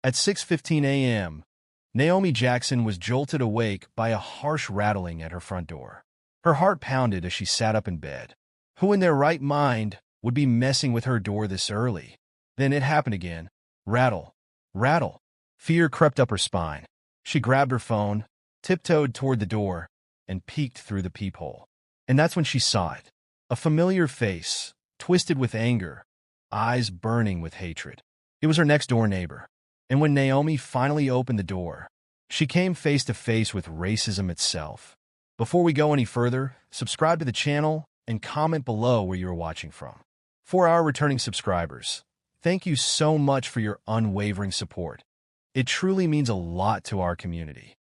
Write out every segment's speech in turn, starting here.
At 6:15 a.m., Naomi Jackson was jolted awake by a harsh rattling at her front door. Her heart pounded as she sat up in bed. Who in their right mind would be messing with her door this early? Then it happened again. Rattle, rattle. Fear crept up her spine. She grabbed her phone, tiptoed toward the door, and peeked through the peephole. And that's when she saw it. A familiar face, twisted with anger, eyes burning with hatred. It was her next-door neighbor. And when Naomi finally opened the door, she came face to face with racism itself. Before we go any further, subscribe to the channel and comment below where you are watching from. For our returning subscribers, thank you so much for your unwavering support. It truly means a lot to our community.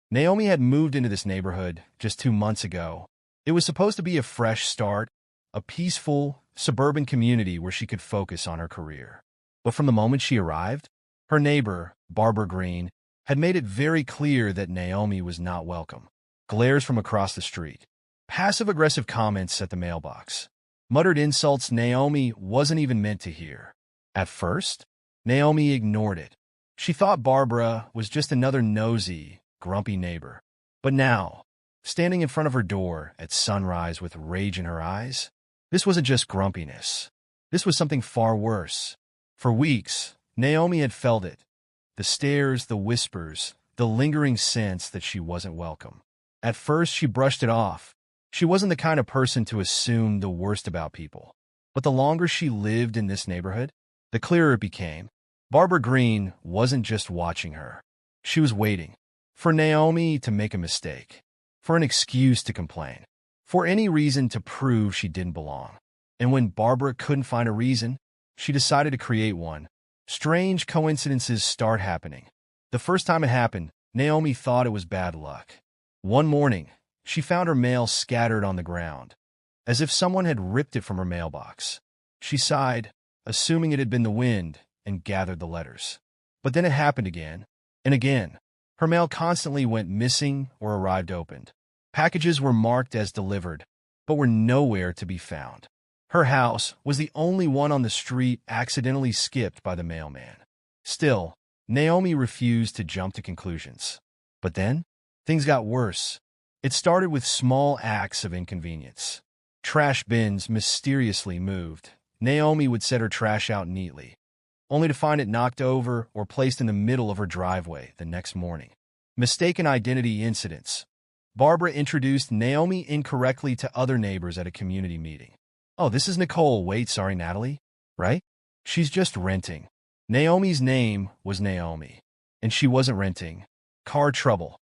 Naomi had moved into this neighborhood just 2 months ago. It was supposed to be a fresh start, a peaceful, suburban community where she could focus on her career. But from the moment she arrived, her neighbor, Barbara Green, had made it very clear that Naomi was not welcome. Glares from across the street, passive-aggressive comments at the mailbox, muttered insults Naomi wasn't even meant to hear. At first, Naomi ignored it. She thought Barbara was just another nosy, grumpy neighbor. But now, standing in front of her door at sunrise with rage in her eyes, this wasn't just grumpiness. This was something far worse. For weeks, Naomi had felt it. The stares, the whispers, the lingering sense that she wasn't welcome. At first, she brushed it off. She wasn't the kind of person to assume the worst about people. But the longer she lived in this neighborhood, the clearer it became. Barbara Green wasn't just watching her. She was waiting for Naomi to make a mistake, for an excuse to complain, for any reason to prove she didn't belong. And when Barbara couldn't find a reason, she decided to create one. Strange coincidences start happening. The first time it happened, Naomi thought it was bad luck. One morning, she found her mail scattered on the ground, as if someone had ripped it from her mailbox. She sighed, assuming it had been the wind, and gathered the letters. But then it happened again, and again. Her mail constantly went missing or arrived opened. Packages were marked as delivered, but were nowhere to be found. Her house was the only one on the street accidentally skipped by the mailman. Still, Naomi refused to jump to conclusions. But then, things got worse. It started with small acts of inconvenience. Trash bins mysteriously moved. Naomi would set her trash out neatly, only to find it knocked over or placed in the middle of her driveway the next morning. Mistaken identity incidents. Barbara introduced Naomi incorrectly to other neighbors at a community meeting. "Oh, this is Nicole. Wait, sorry, Natalie, right? She's just renting." Naomi's name was Naomi, and she wasn't renting. Car trouble.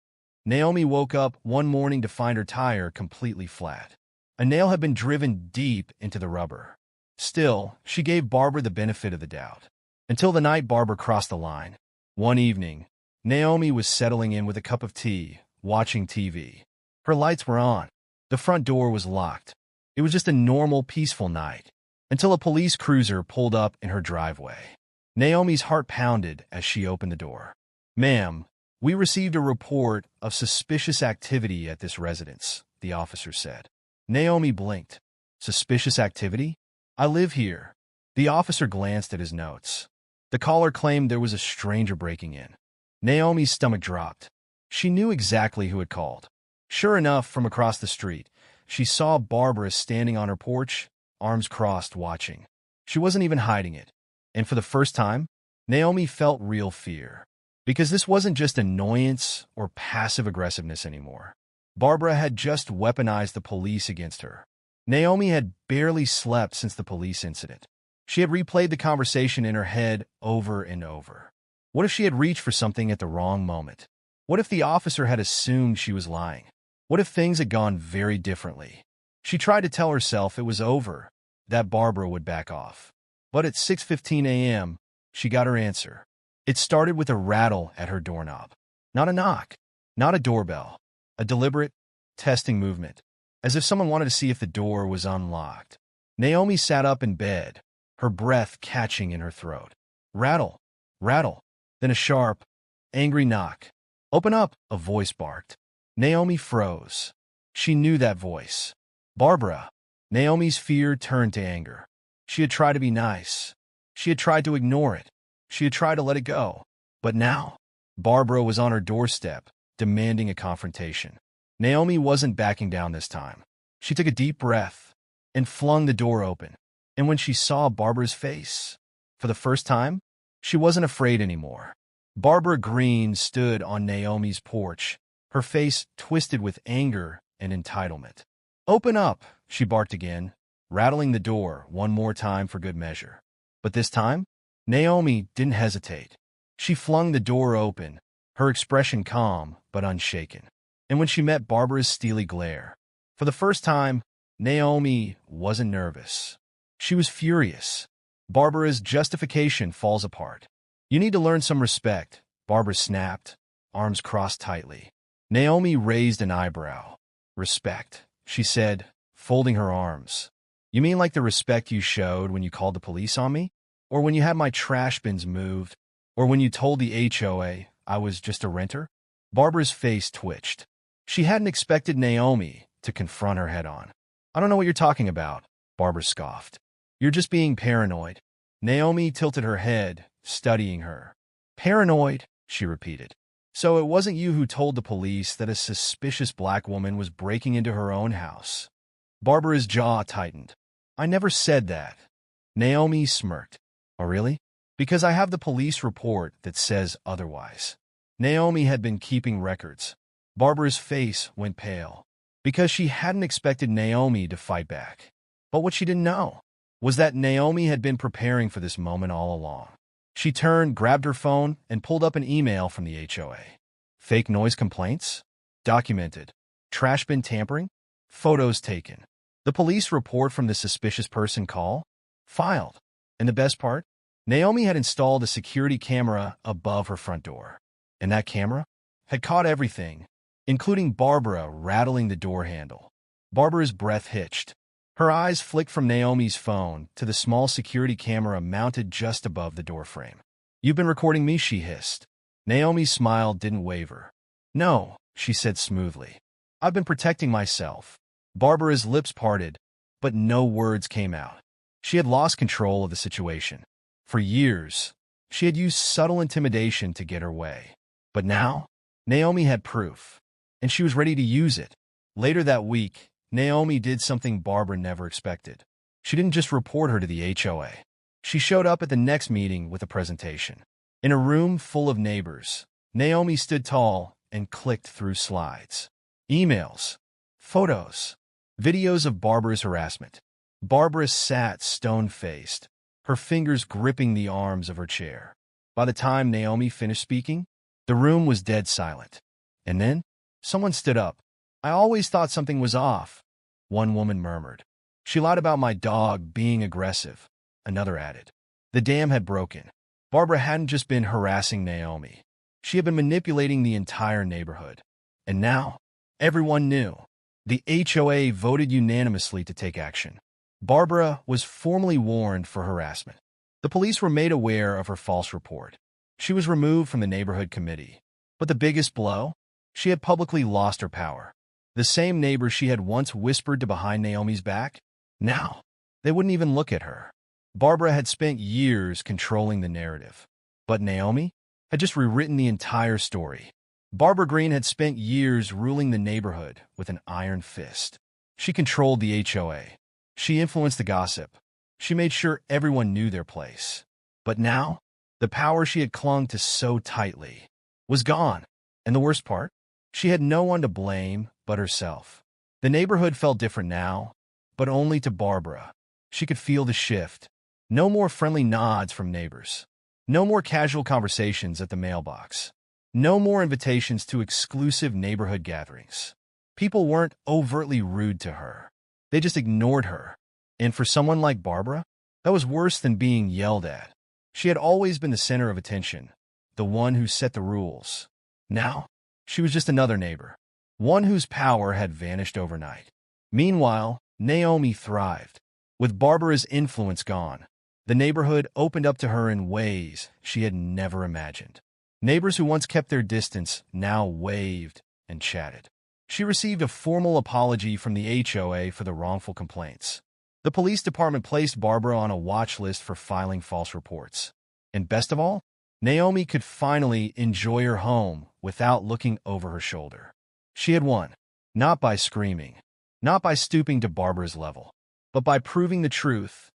Naomi woke up one morning to find her tire completely flat. A nail had been driven deep into the rubber. Still, she gave Barbara the benefit of the doubt. Until the night Barbara crossed the line. One evening, Naomi was settling in with a cup of tea, watching TV. Her lights were on. The front door was locked. It was just a normal, peaceful night, until a police cruiser pulled up in her driveway. Naomi's heart pounded as she opened the door. "Ma'am, we received a report of suspicious activity at this residence," the officer said. Naomi blinked. "Suspicious activity? I live here." The officer glanced at his notes. The caller claimed there was a stranger breaking in. Naomi's stomach dropped. She knew exactly who had called. Sure enough, from across the street, she saw Barbara standing on her porch, arms crossed, watching. She wasn't even hiding it. And for the first time, Naomi felt real fear. Because this wasn't just annoyance or passive aggressiveness anymore. Barbara had just weaponized the police against her. Naomi had barely slept since the police incident. She had replayed the conversation in her head over and over. What if she had reached for something at the wrong moment? What if the officer had assumed she was lying? What if things had gone very differently? She tried to tell herself it was over, that Barbara would back off. But at 6:15 a.m., she got her answer. It started with a rattle at her doorknob. Not a knock, not a doorbell, a deliberate, testing movement, as if someone wanted to see if the door was unlocked. Naomi sat up in bed, her breath catching in her throat. Rattle, rattle, then a sharp, angry knock. "Open up," a voice barked. Naomi froze. She knew that voice. Barbara. Naomi's fear turned to anger. She had tried to be nice. She had tried to ignore it. She had tried to let it go. But now, Barbara was on her doorstep, demanding a confrontation. Naomi wasn't backing down this time. She took a deep breath and flung the door open. And when she saw Barbara's face, for the first time, she wasn't afraid anymore. Barbara Green stood on Naomi's porch, her face twisted with anger and entitlement. "Open up," she barked again, rattling the door one more time for good measure. But this time, Naomi didn't hesitate. She flung the door open, her expression calm but unshaken. And when she met Barbara's steely glare, for the first time, Naomi wasn't nervous. She was furious. Barbara's justification falls apart. "You need to learn some respect," Barbara snapped, arms crossed tightly. Naomi raised an eyebrow. "Respect," she said, folding her arms. "You mean like the respect you showed when you called the police on me? Or when you had my trash bins moved? Or when you told the HOA I was just a renter?" Barbara's face twitched. She hadn't expected Naomi to confront her head-on. "I don't know what you're talking about," Barbara scoffed. "You're just being paranoid." Naomi tilted her head, studying her. "Paranoid," she repeated. "So it wasn't you who told the police that a suspicious black woman was breaking into her own house?" Barbara's jaw tightened. "I never said that." Naomi smirked. "Oh, really? Because I have the police report that says otherwise." Naomi had been keeping records. Barbara's face went pale, because she hadn't expected Naomi to fight back. But what she didn't know was that Naomi had been preparing for this moment all along. She turned, grabbed her phone, and pulled up an email from the HOA. Fake noise complaints? Documented. Trash bin tampering? Photos taken. The police report from the suspicious person call? Filed. And the best part? Naomi had installed a security camera above her front door. And that camera had caught everything, including Barbara rattling the door handle. Barbara's breath hitched. Her eyes flicked from Naomi's phone to the small security camera mounted just above the doorframe. "You've been recording me," she hissed. Naomi's smile didn't waver. "No," she said smoothly. "I've been protecting myself." Barbara's lips parted, but no words came out. She had lost control of the situation. For years, she had used subtle intimidation to get her way. But now, Naomi had proof, and she was ready to use it. Later that week, Naomi did something Barbara never expected. She didn't just report her to the HOA. She showed up at the next meeting with a presentation. In a room full of neighbors, Naomi stood tall and clicked through slides. Emails, photos, videos of Barbara's harassment. Barbara sat stone-faced, her fingers gripping the arms of her chair. By the time Naomi finished speaking, the room was dead silent. And then, someone stood up. "I always thought something was off," one woman murmured. "She lied about my dog being aggressive," another added. The dam had broken. Barbara hadn't just been harassing Naomi. She had been manipulating the entire neighborhood. And now, everyone knew. The HOA voted unanimously to take action. Barbara was formally warned for harassment. The police were made aware of her false report. She was removed from the neighborhood committee. But the biggest blow? She had publicly lost her power. The same neighbors she had once whispered to behind Naomi's back, now, they wouldn't even look at her. Barbara had spent years controlling the narrative. But Naomi had just rewritten the entire story. Barbara Green had spent years ruling the neighborhood with an iron fist. She controlled the HOA. She influenced the gossip. She made sure everyone knew their place. But now, the power she had clung to so tightly was gone. And the worst part? She had no one to blame but herself. The neighborhood felt different now, but only to Barbara. She could feel the shift. No more friendly nods from neighbors. No more casual conversations at the mailbox. No more invitations to exclusive neighborhood gatherings. People weren't overtly rude to her. They just ignored her. And for someone like Barbara, that was worse than being yelled at. She had always been the center of attention, the one who set the rules. Now, she was just another neighbor, one whose power had vanished overnight. Meanwhile, Naomi thrived. With Barbara's influence gone, the neighborhood opened up to her in ways she had never imagined. Neighbors who once kept their distance now waved and chatted. She received a formal apology from the HOA for the wrongful complaints. The police department placed Barbara on a watch list for filing false reports. And best of all, Naomi could finally enjoy her home without looking over her shoulder. She had won, not by screaming, not by stooping to Barbara's level, but by proving the truth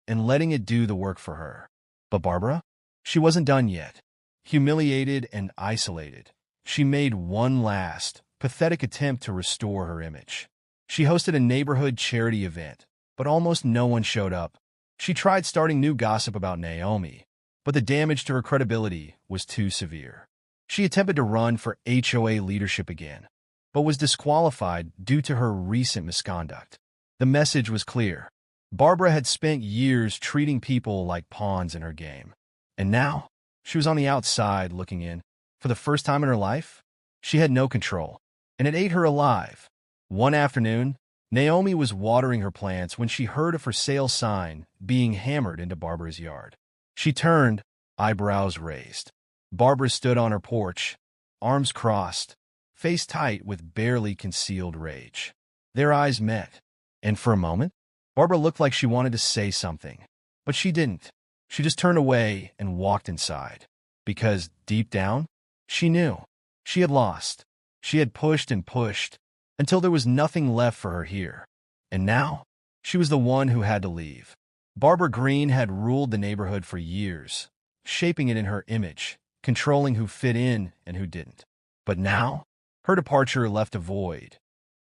and letting it do the work for her. But Barbara? She wasn't done yet. Humiliated and isolated, she made one last, pathetic attempt to restore her image. She hosted a neighborhood charity event, but almost no one showed up. She tried starting new gossip about Naomi, but the damage to her credibility was too severe. She attempted to run for HOA leadership again, but was disqualified due to her recent misconduct. The message was clear. Barbara had spent years treating people like pawns in her game, and now she was on the outside looking in. For the first time in her life, she had no control, and it ate her alive. One afternoon, Naomi was watering her plants when she heard a for sale sign being hammered into Barbara's yard. She turned, eyebrows raised. Barbara stood on her porch, arms crossed, face tight with barely concealed rage. Their eyes met, and for a moment, Barbara looked like she wanted to say something, but she didn't. She just turned away and walked inside, because deep down, she knew. She had lost. She had pushed and pushed until there was nothing left for her here. And now, she was the one who had to leave. Barbara Green had ruled the neighborhood for years, shaping it in her image, controlling who fit in and who didn't. But now, her departure left a void.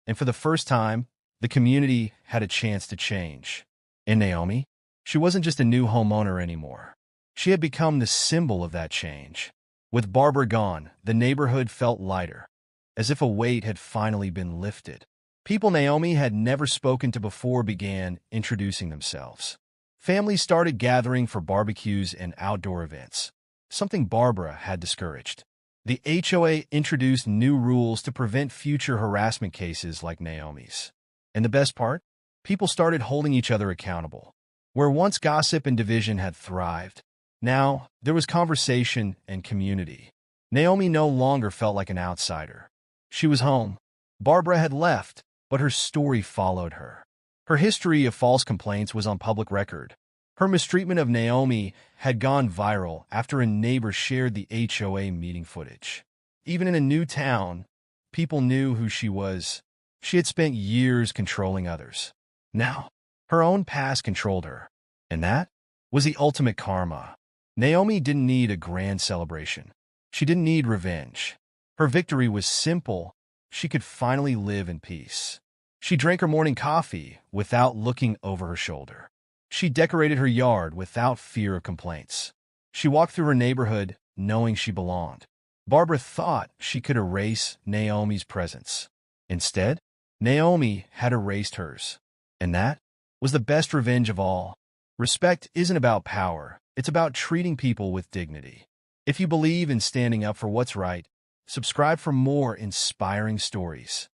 And for the first time, the community had a chance to change. In Naomi, she wasn't just a new homeowner anymore. She had become the symbol of that change. With Barbara gone, the neighborhood felt lighter, as if a weight had finally been lifted. People Naomi had never spoken to before began introducing themselves. Families started gathering for barbecues and outdoor events, something Barbara had discouraged. The HOA introduced new rules to prevent future harassment cases like Naomi's. And the best part? People started holding each other accountable. Where once gossip and division had thrived, now there was conversation and community. Naomi no longer felt like an outsider. She was home. Barbara had left, but her story followed her. Her history of false complaints was on public record. Her mistreatment of Naomi had gone viral after a neighbor shared the HOA meeting footage. Even in a new town, people knew who she was. She had spent years controlling others. Now, her own past controlled her. And that was the ultimate karma. Naomi didn't need a grand celebration. She didn't need revenge. Her victory was simple. She could finally live in peace. She drank her morning coffee without looking over her shoulder. She decorated her yard without fear of complaints. She walked through her neighborhood knowing she belonged. Barbara thought she could erase Naomi's presence. Instead, Naomi had erased hers. And that was the best revenge of all. Respect isn't about power. It's about treating people with dignity. If you believe in standing up for what's right, subscribe for more inspiring stories.